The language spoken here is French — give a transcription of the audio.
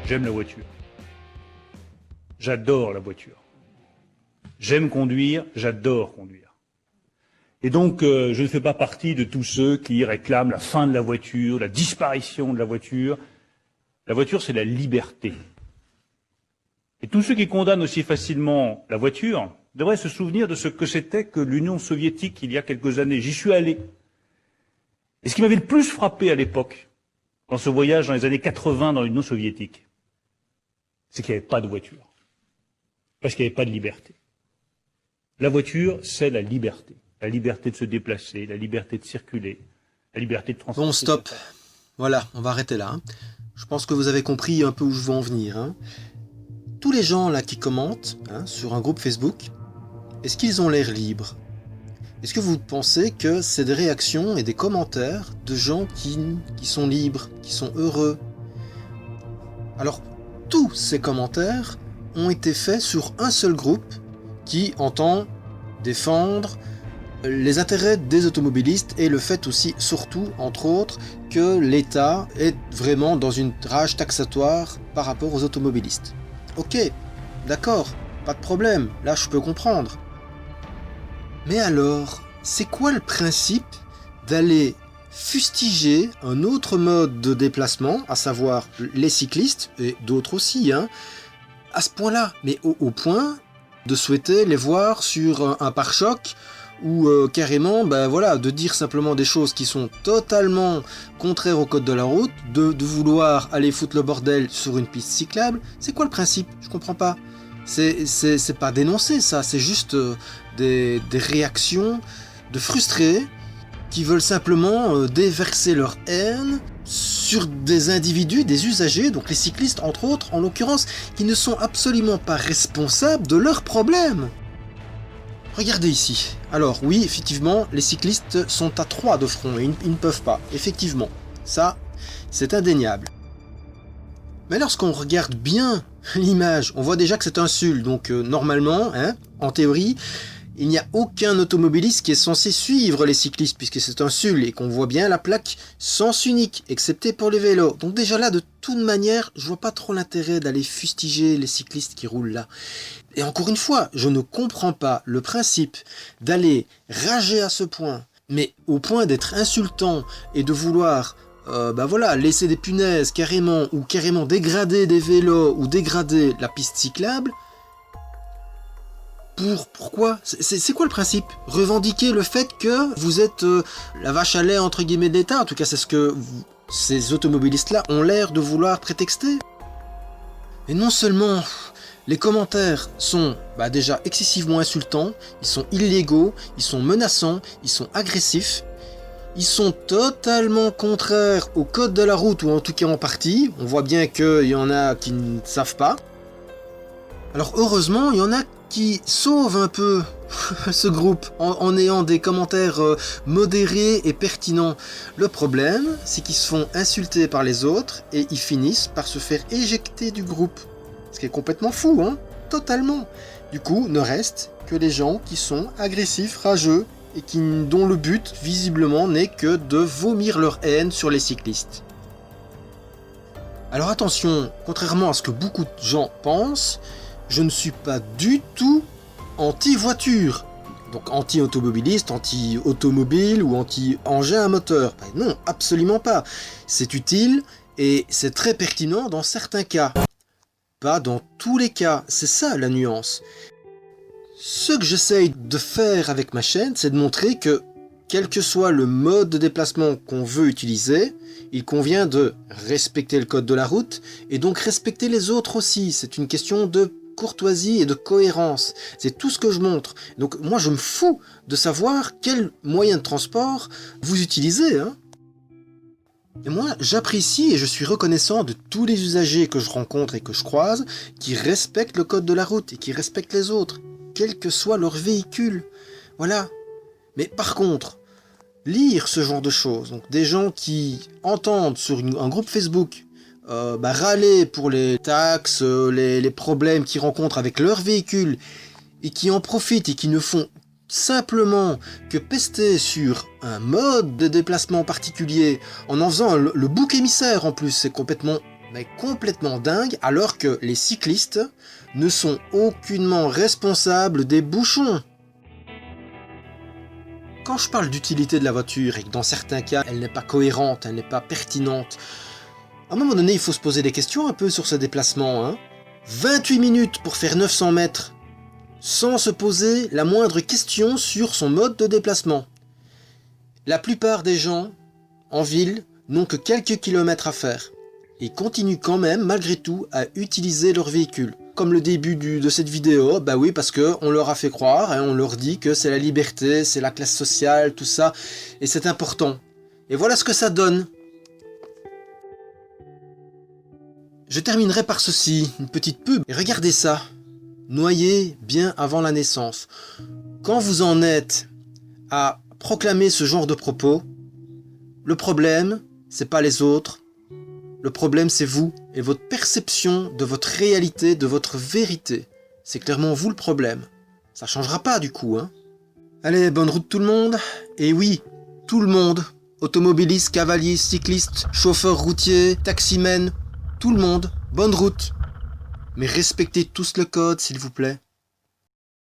j'aime la voiture. J'adore la voiture. J'aime conduire, j'adore conduire. Et donc, je ne fais pas partie de tous ceux qui réclament la fin de la voiture, la disparition de la voiture. La voiture, c'est la liberté. Et tous ceux qui condamnent aussi facilement la voiture devraient se souvenir de ce que c'était que l'Union soviétique il y a quelques années. J'y suis allé. Et ce qui m'avait le plus frappé à l'époque, dans ce voyage dans les années 80 dans l'Union soviétique, c'est qu'il n'y avait pas de voiture. Parce qu'il n'y avait pas de liberté. La voiture, c'est la liberté. La liberté de se déplacer, la liberté de circuler, la liberté de transporter. Bon, stop. Voilà, on va arrêter là. Je pense que vous avez compris un peu où je veux en venir. Tous les gens là qui commentent sur un groupe Facebook, est-ce qu'ils ont l'air libres? Est-ce que vous pensez que c'est des réactions et des commentaires de gens qui sont libres, qui sont heureux? Alors, tous ces commentaires ont été faits sur un seul groupe qui entend défendre les intérêts des automobilistes et le fait aussi, surtout, entre autres, que l'État est vraiment dans une rage taxatoire par rapport aux automobilistes. Ok, d'accord, pas de problème, là je peux comprendre. Mais alors, c'est quoi le principe d'aller fustiger un autre mode de déplacement, à savoir les cyclistes, et d'autres aussi, à ce point-là, mais au point de souhaiter les voir sur un pare-choc, ou carrément, de dire simplement des choses qui sont totalement contraires au code de la route, de vouloir aller foutre le bordel sur une piste cyclable. C'est quoi le principe? Je comprends pas. C'est pas dénoncer ça, c'est juste des réactions de frustrés qui veulent simplement déverser leur haine sur des individus, des usagers, donc les cyclistes entre autres, en l'occurrence, qui ne sont absolument pas responsables de leurs problèmes. Regardez ici. Alors oui, effectivement, les cyclistes sont à 3 de front et ils ne peuvent pas. Effectivement, ça, c'est indéniable. Mais lorsqu'on regarde bien l'image, on voit déjà que c'est un SUL. Donc normalement, en théorie, il n'y a aucun automobiliste qui est censé suivre les cyclistes puisque c'est un SUL et qu'on voit bien la plaque sens unique, excepté pour les vélos. Donc déjà là, de toute manière, je vois pas trop l'intérêt d'aller fustiger les cyclistes qui roulent là. Et encore une fois, je ne comprends pas le principe d'aller rager à ce point, mais au point d'être insultant et de vouloir laisser des punaises carrément, ou carrément dégrader des vélos, ou dégrader la piste cyclable. Pourquoi? C'est quoi le principe? Revendiquer le fait que vous êtes la vache à lait entre guillemets d'État, en tout cas c'est ce que ces automobilistes-là ont l'air de vouloir prétexter. Et non seulement les commentaires sont déjà excessivement insultants, ils sont illégaux, ils sont menaçants, ils sont agressifs, ils sont totalement contraires au code de la route, ou en tout cas en partie. On voit bien qu'il y en a qui ne savent pas. Alors heureusement, il y en a qui sauvent un peu ce groupe en ayant des commentaires modérés et pertinents. Le problème, c'est qu'ils se font insulter par les autres et ils finissent par se faire éjecter du groupe. Ce qui est complètement fou, totalement. Du coup, ne reste que les gens qui sont agressifs, rageux, et dont le but, visiblement, n'est que de vomir leur haine sur les cyclistes. Alors attention, contrairement à ce que beaucoup de gens pensent, je ne suis pas du tout anti-voiture. Donc anti-automobiliste, anti-automobile ou anti-engin à moteur. Non, absolument pas. C'est utile et c'est très pertinent dans certains cas. Pas dans tous les cas, c'est ça la nuance. Ce que j'essaye de faire avec ma chaîne, c'est de montrer que, quel que soit le mode de déplacement qu'on veut utiliser, il convient de respecter le code de la route et donc respecter les autres aussi. C'est une question de courtoisie et de cohérence. C'est tout ce que je montre. Donc moi je me fous de savoir quel moyen de transport vous utilisez. Et moi j'apprécie et je suis reconnaissant de tous les usagers que je rencontre et que je croise qui respectent le code de la route et qui respectent les autres, quel que soit leur véhicule. Voilà. Mais par contre, lire ce genre de choses, donc des gens qui entendent sur un groupe Facebook râler pour les taxes, les problèmes qu'ils rencontrent avec leur véhicule, et qui en profitent et qui ne font simplement que pester sur un mode de déplacement particulier, en faisant le bouc émissaire en plus, c'est complètement mais complètement dingue, alors que les cyclistes ne sont aucunement responsables des bouchons. Quand je parle d'utilité de la voiture et que dans certains cas elle n'est pas cohérente, elle n'est pas pertinente, à un moment donné il faut se poser des questions un peu sur ce déplacement. 28 minutes pour faire 900 mètres sans se poser la moindre question sur son mode de déplacement. La plupart des gens en ville n'ont que quelques kilomètres à faire et continuent quand même malgré tout à utiliser leur véhicule. Comme le début de cette vidéo, bah oui, parce qu'on leur a fait croire, on leur dit que c'est la liberté, c'est la classe sociale, tout ça, et c'est important. Et voilà ce que ça donne. Je terminerai par ceci, une petite pub. Et regardez ça, noyé bien avant la naissance. Quand vous en êtes à proclamer ce genre de propos, le problème, c'est pas les autres. Le problème, c'est vous et votre perception de votre réalité, de votre vérité. C'est clairement vous le problème. Ça changera pas du coup, Allez, bonne route tout le monde. Et oui, tout le monde. Automobilistes, cavaliers, cyclistes, chauffeurs routiers, taximens, tout le monde. Bonne route. Mais respectez tous le code, s'il vous plaît.